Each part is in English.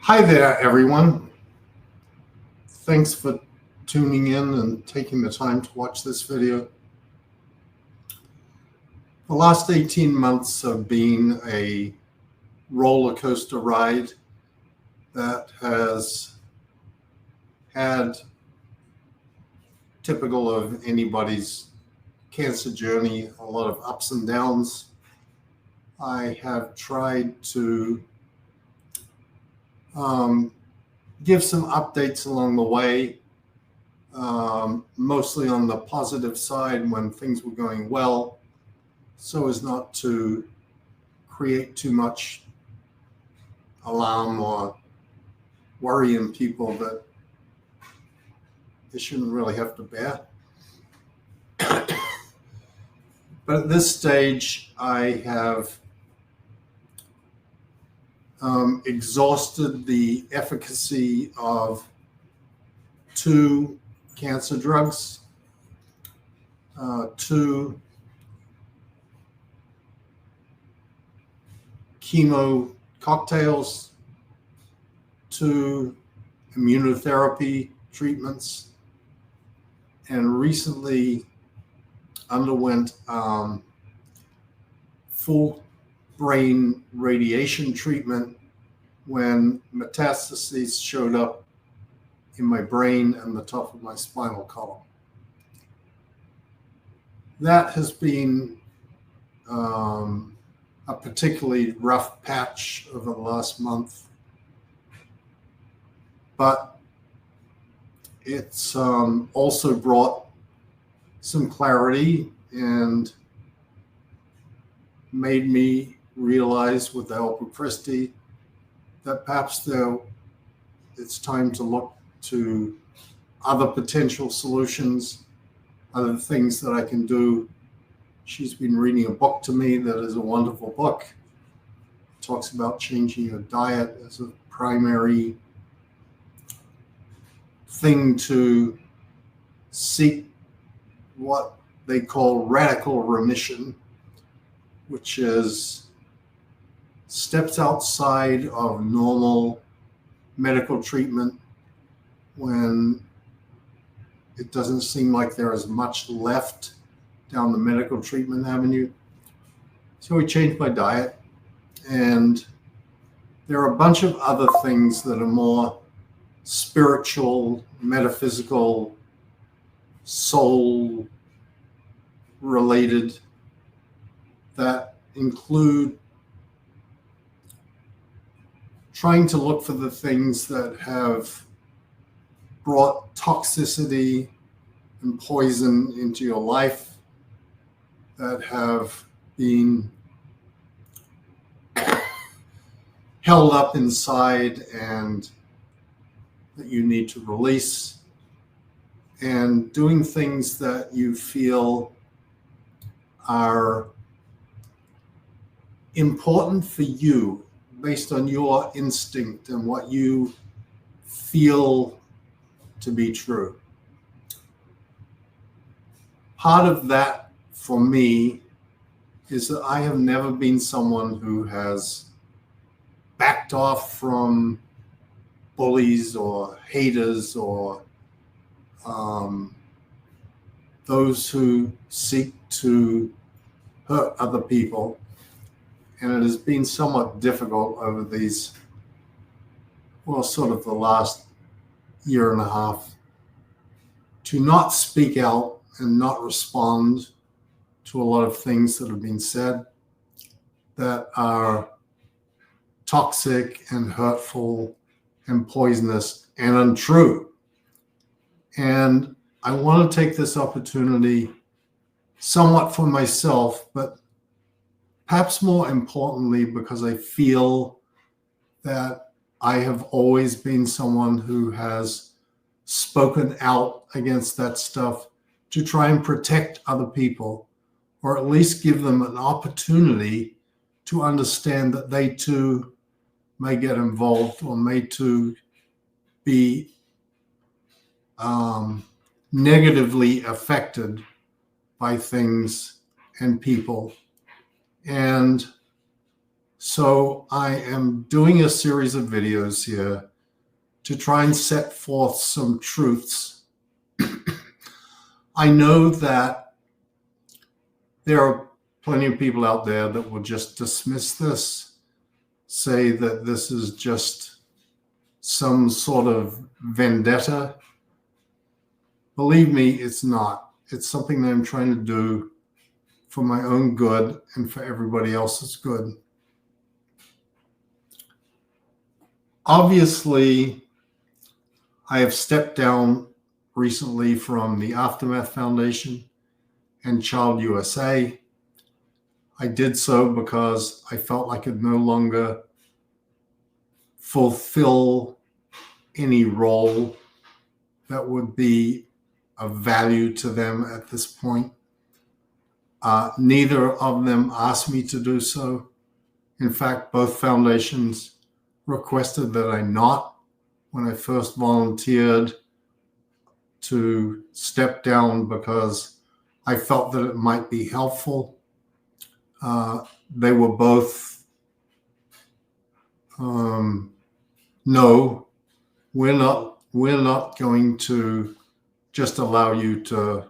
Hi there, everyone. Thanks for tuning in and taking the time to watch this video. The last 18 months have been a roller coaster ride that has had, typical of anybody's cancer journey, a lot of ups and downs. I have tried to give some updates along the way, mostly on the positive side when things were going well, so as not to create too much alarm or worry in people that they shouldn't really have to bear. But at this stage, I have exhausted the efficacy of 2 cancer drugs, 2 chemo cocktails, 2 immunotherapy treatments, and recently underwent full brain radiation treatment when metastases showed up in my brain and the top of my spinal column. That has been a particularly rough patch over the last month, but it's also brought some clarity and made me realize, with the help of Christy, that perhaps it's time to look to other potential solutions, other things that I can do. She's been reading a book to me that is a wonderful book. It talks about changing your diet as a primary thing to seek what they call radical remission, which is steps outside of normal medical treatment when it doesn't seem like there is much left down the medical treatment avenue. So we changed my diet, and there are a bunch of other things that are more spiritual, metaphysical, soul related that include trying to look for the things that have brought toxicity and poison into your life, that have been held up inside and that you need to release, and doing things that you feel are important for you based on your instinct and what you feel to be true. Part of that for me is that I have never been someone who has backed off from bullies or haters or those who seek to hurt other people. And it has been somewhat difficult over these, sort of the last year and a half, to not speak out and not respond to a lot of things that have been said that are toxic and hurtful and poisonous and untrue. And I want to take this opportunity somewhat for myself, but perhaps more importantly, because I feel that I have always been someone who has spoken out against that stuff to try and protect other people, or at least give them an opportunity to understand that they too may get involved or may too be negatively affected by things and people. And So I am doing a series of videos here to try and set forth some truths. I know that there are plenty of people out there that will just dismiss this, say that this is just some sort of vendetta. Believe me, it's not. It's something that I'm trying to do for my own good and for everybody else's good. Obviously, I have stepped down recently from the Aftermath Foundation and Child USA. I did so because I felt I could no longer fulfill any role that would be of value to them at this point. Neither of them asked me to do so. In fact, both foundations requested that I not when I first volunteered to step down because I felt that it might be helpful. They were both, no, we're not going to just allow you to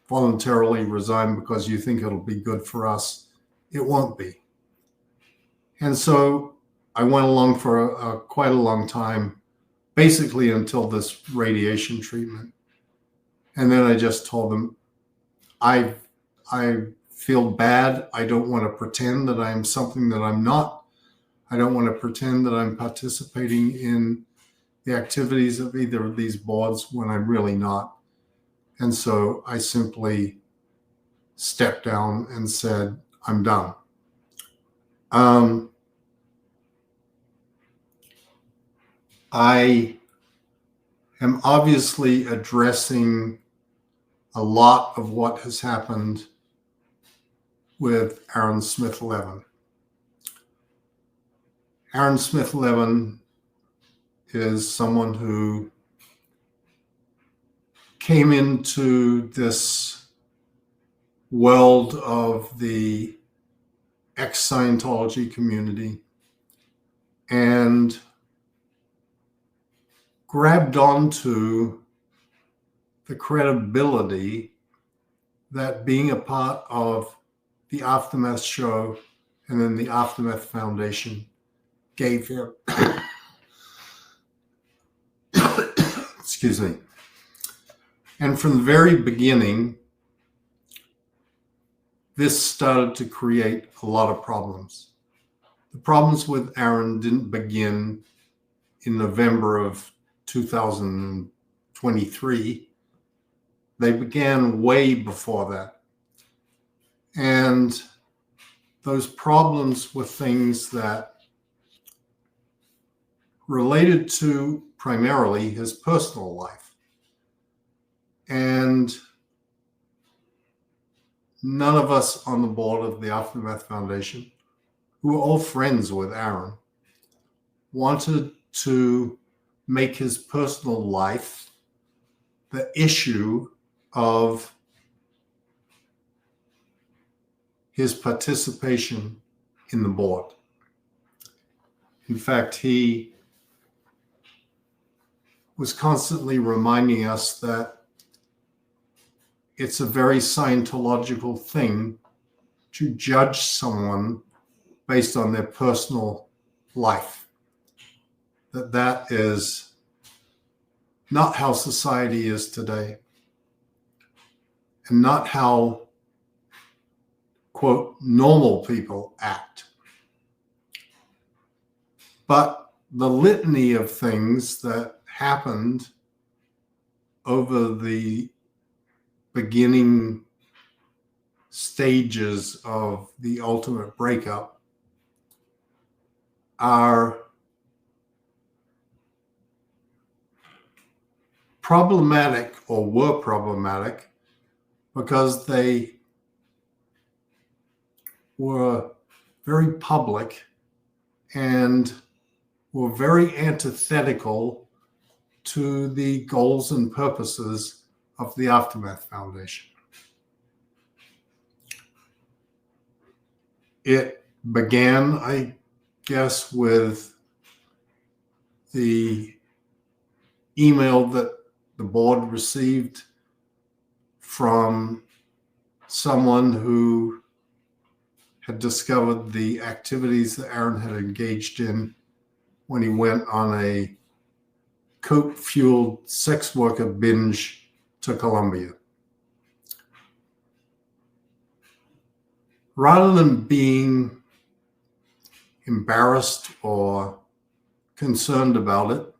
voluntarily resign because you think it'll be good for us. It won't be. And so I went along for quite a long time, basically until this radiation treatment. And then I just told them, I feel bad. I don't want to pretend that I'm something that I'm not. I don't want to pretend that I'm participating in the activities of either of these boards when I'm really not. And so I simply stepped down and said, I'm done. I am obviously addressing a lot of what has happened with Aaron Smith-Levin. Aaron Smith-Levin is someone who came into this world of the ex-Scientology community and grabbed onto the credibility that being a part of the Aftermath show and then the Aftermath Foundation gave him. Excuse me. And from the very beginning, this started to create a lot of problems. The problems with Aaron didn't begin in November of 2023. They began way before that. And those problems were things that related to primarily his personal life. And none of us on the board of the Aftermath Foundation, who were all friends with Aaron, wanted to make his personal life the issue of his participation in the board. In fact, he was constantly reminding us that it's a very Scientological thing to judge someone based on their personal life. That is not how society is today, and not how, quote, normal people act. But the litany of things that happened over the beginning stages of the ultimate breakup are problematic, or were problematic, because they were very public and were very antithetical to the goals and purposes of the Aftermath Foundation. It began, I guess, with the email that the board received from someone who had discovered the activities that Aaron had engaged in when he went on a coke-fueled sex worker binge to Colombia. Rather than being embarrassed or concerned about it,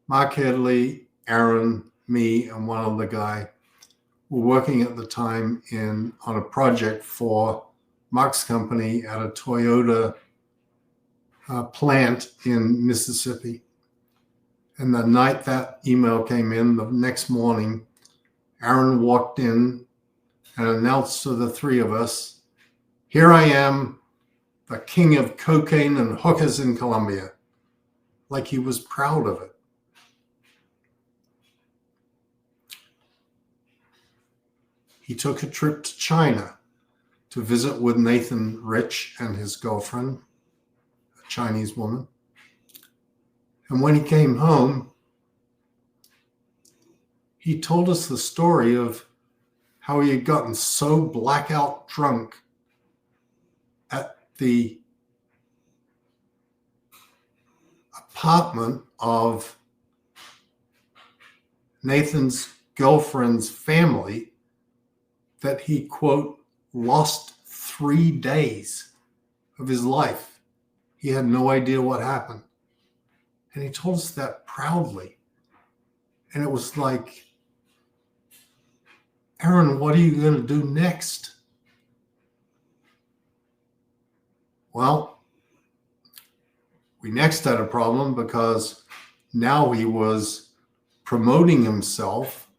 Mark Headley, Aaron, me, and one other guy were working at the time on a project for Mark's company at a Toyota plant in Mississippi. And the night that email came in, the next morning, Aaron walked in and announced to the three of us, "Here I am, the king of cocaine and hookers in Colombia," like he was proud of it. He took a trip to China to visit with Nathan Rich and his girlfriend, a Chinese woman. And when he came home, he told us the story of how he had gotten so blackout drunk at the apartment of Nathan's girlfriend's family that he, quote, lost 3 days of his life. He had no idea what happened. And he told us that proudly. And it was like, Aaron, what are you going to do next? Well, we next had a problem because now he was promoting himself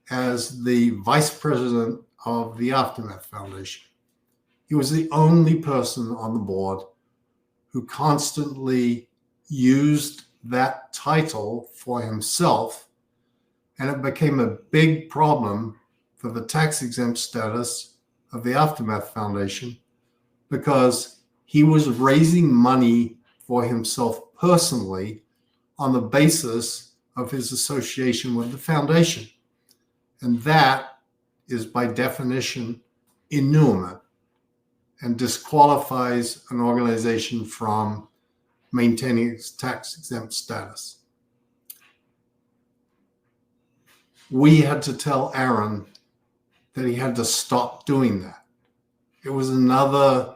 as the vice president of the Aftermath Foundation. He was the only person on the board who constantly used that title for himself, and it became a big problem for the tax-exempt status of the Aftermath Foundation because he was raising money for himself personally on the basis of his association with the foundation. And that is by definition innumerable and disqualifies an organization from maintaining its tax-exempt status. We had to tell Aaron that he had to stop doing that. It was another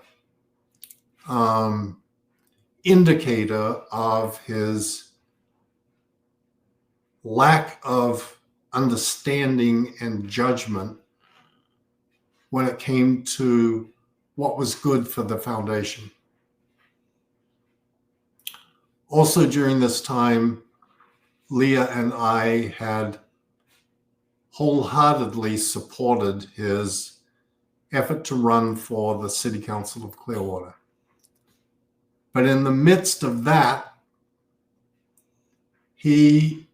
indicator of his lack of understanding and judgment when it came to what was good for the foundation. Also during this time, Leah and I had wholeheartedly supported his effort to run for the City Council of Clearwater. But in the midst of that, he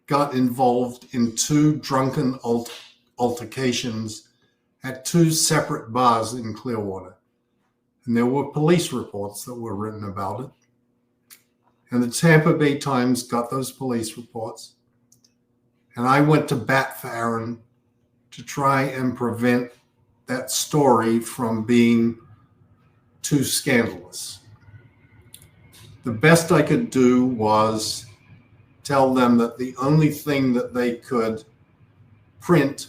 got involved in 2 drunken altercations at 2 separate bars in Clearwater. And there were police reports that were written about it. And the Tampa Bay Times got those police reports. And I went to bat for Aaron to try and prevent that story from being too scandalous. The best I could do was tell them that the only thing that they could print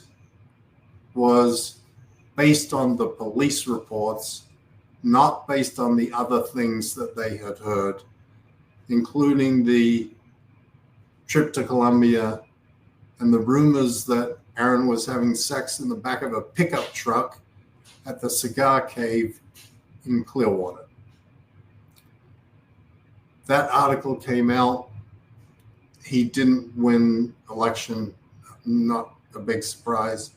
was based on the police reports, not based on the other things that they had heard, including the trip to Colombia and the rumors that Aaron was having sex in the back of a pickup truck at the Cigar Cave in Clearwater. That article came out. He didn't win election, not a big surprise.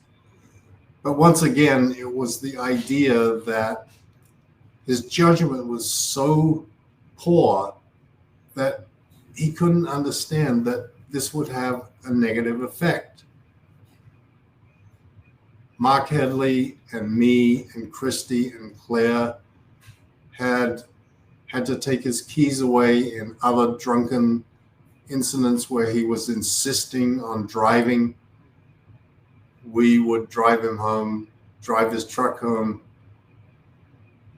But once again, it was the idea that his judgment was so poor that he couldn't understand that this would have a negative effect. Mark Headley and me and Christy and Claire had to take his keys away in other drunken incidents where he was insisting on driving. We would drive him home, drive his truck home,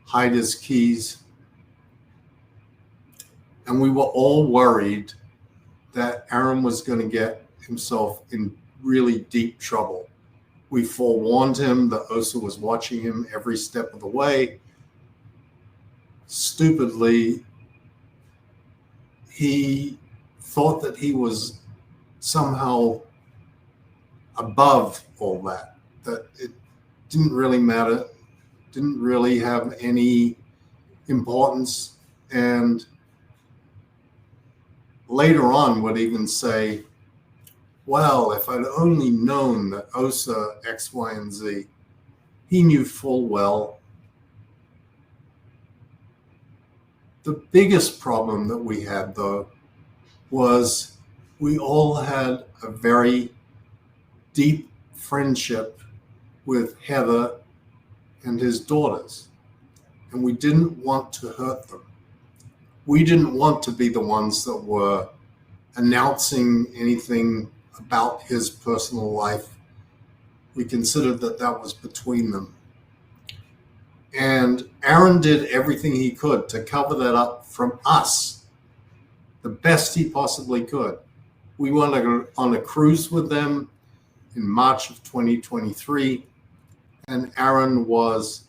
hide his keys. And we were all worried that Aaron was going to get himself in really deep trouble. We forewarned him that Osa was watching him every step of the way. Stupidly, he thought that he was somehow above all that, that it didn't really matter, didn't really have any importance. And later on would even say, well, if I'd only known that Osa X, Y, and Z, he knew full well. The biggest problem that we had, though, was we all had a very deep friendship with Heather and his daughters, and we didn't want to hurt them. We didn't want to be the ones that were announcing anything about his personal life. We considered that that was between them. And Aaron did everything he could to cover that up from us, the best he possibly could. We went on a cruise with them in March of 2023, and Aaron was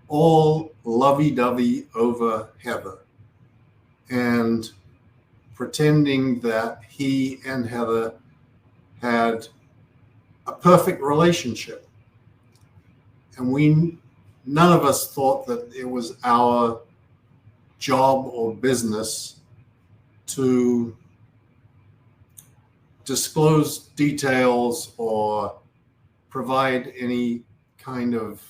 all lovey-dovey over Heather and pretending that he and Heather had a perfect relationship. And none of us thought that it was our job or business to disclose details or provide any kind of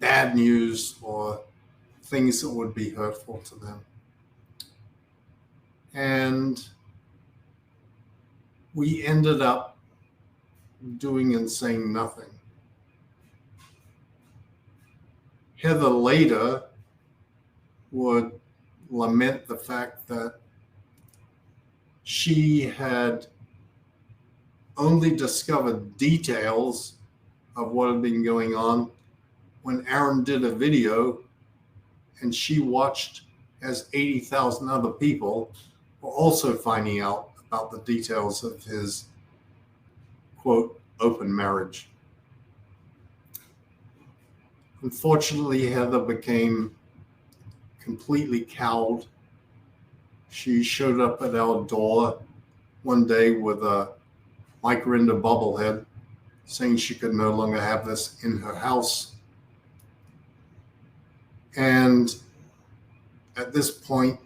bad news or things that would be hurtful to them. And we ended up doing and saying nothing. Heather later would lament the fact that she had only discovered details of what had been going on when Aaron did a video, and she watched as 80,000 other people were also finding out about the details of his, quote, open marriage. Unfortunately, Heather became completely cowed. She showed up at our door one day with a Mike Rinder bobblehead, saying she could no longer have this in her house. And at this point,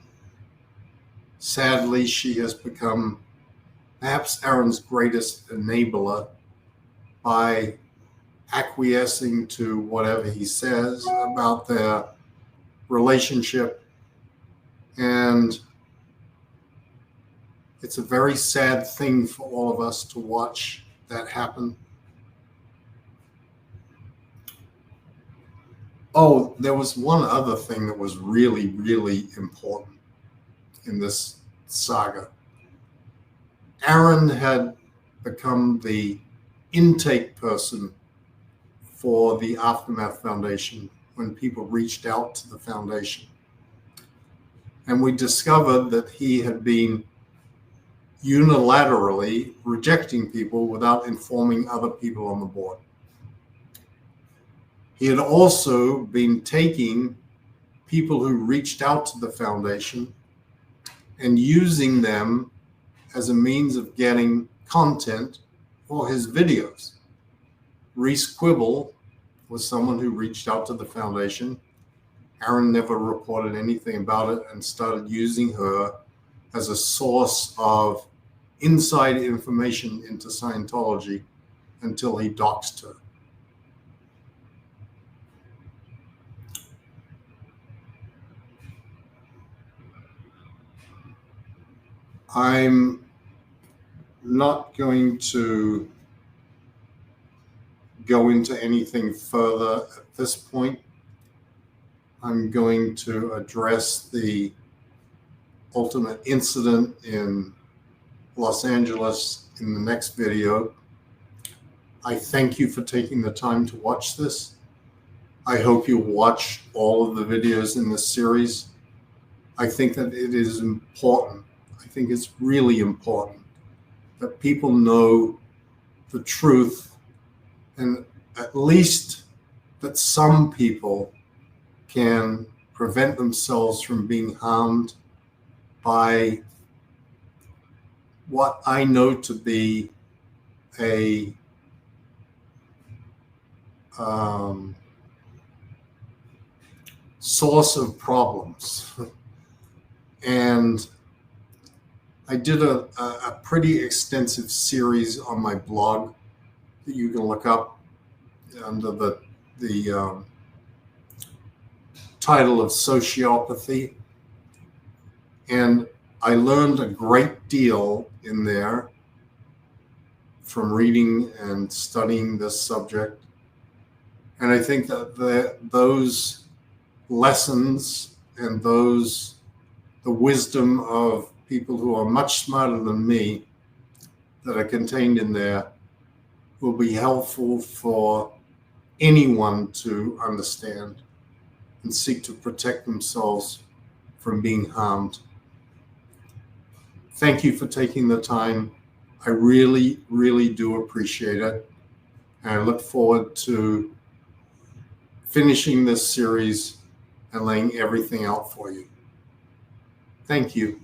sadly, she has become perhaps Aaron's greatest enabler by acquiescing to whatever he says about their relationship. And it's a very sad thing for all of us to watch that happen. Oh, there was one other thing that was really, really important in this saga. Aaron had become the intake person for the Aftermath Foundation when people reached out to the foundation. And we discovered that he had been unilaterally rejecting people without informing other people on the board. He had also been taking people who reached out to the foundation and using them as a means of getting content for his videos. Reese Quibble was someone who reached out to the foundation. Aaron never reported anything about it and started using her as a source of inside information into Scientology until he doxed her. I'm not going to go into anything further at this point. I'm going to address the ultimate incident in Los Angeles in the next video. I thank you for taking the time to watch this. I hope you watch all of the videos in this series. I think that it is important. I think it's really important that people know the truth, and at least that some people can prevent themselves from being harmed by what I know to be a source of problems. And I did a pretty extensive series on my blog that you can look up under the title of Sociopathy. And I learned a great deal in there from reading and studying this subject. And I think that those lessons and the wisdom of people who are much smarter than me that are contained in there will be helpful for anyone to understand and seek to protect themselves from being harmed. Thank you for taking the time. I really, really do appreciate it. And I look forward to finishing this series and laying everything out for you. Thank you.